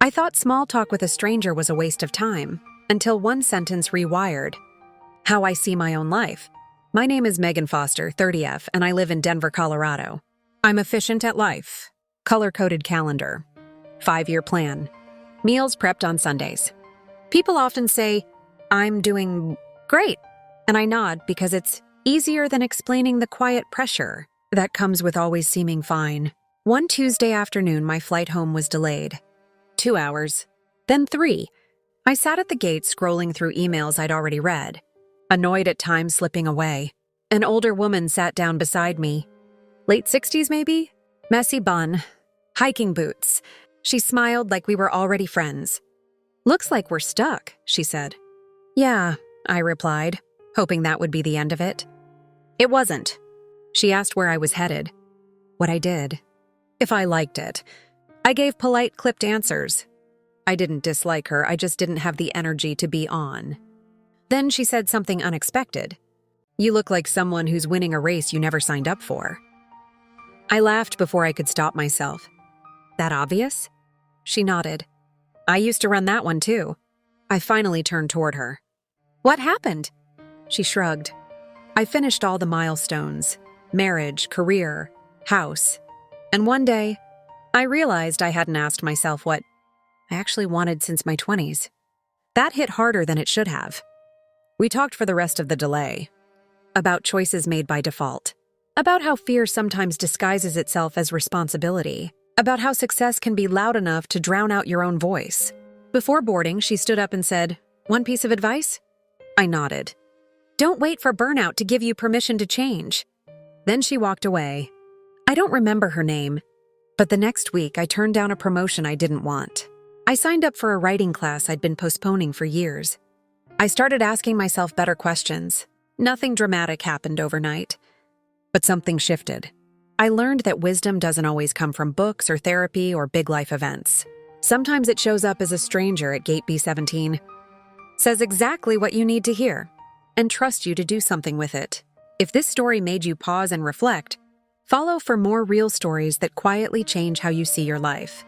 I thought small talk with a stranger was a waste of time, until one sentence rewired how I see my own life. My name is Megan Foster, 30F, and I live in Denver, Colorado. I'm efficient at life. Color-coded calendar. 5-year plan. Meals prepped on Sundays. People often say, I'm doing great, and I nod because it's easier than explaining the quiet pressure that comes with always seeming fine. One Tuesday afternoon, my flight home was delayed. 2 hours, then 3. I sat at the gate scrolling through emails I'd already read, annoyed at time slipping away. An older woman sat down beside me. Late 60s maybe? Messy bun. Hiking boots. She smiled like we were already friends. Looks like we're stuck, she said. Yeah, I replied, hoping that would be the end of it. It wasn't. She asked where I was headed, what I did, if I liked it. I gave polite, clipped answers. I didn't dislike her, I just didn't have the energy to be on. Then she said something unexpected. You look like someone who's winning a race you never signed up for. I laughed before I could stop myself. That obvious? She nodded. I used to run that one too. I finally turned toward her. What happened? She shrugged. I finished all the milestones. Marriage, career, house. And one day, I realized I hadn't asked myself what I actually wanted since my 20s. That hit harder than it should have. We talked for the rest of the delay. About choices made by default. About how fear sometimes disguises itself as responsibility. About how success can be loud enough to drown out your own voice. Before boarding, she stood up and said, "One piece of advice?" I nodded. Don't wait for burnout to give you permission to change. Then she walked away. I don't remember her name, but the next week I turned down a promotion I didn't want. I signed up for a writing class I'd been postponing for years. I started asking myself better questions. Nothing dramatic happened overnight, but something shifted. I learned that wisdom doesn't always come from books or therapy or big life events. Sometimes it shows up as a stranger at gate B17, says exactly what you need to hear, and trusts you to do something with it. If this story made you pause and reflect, follow for more real stories that quietly change how you see your life.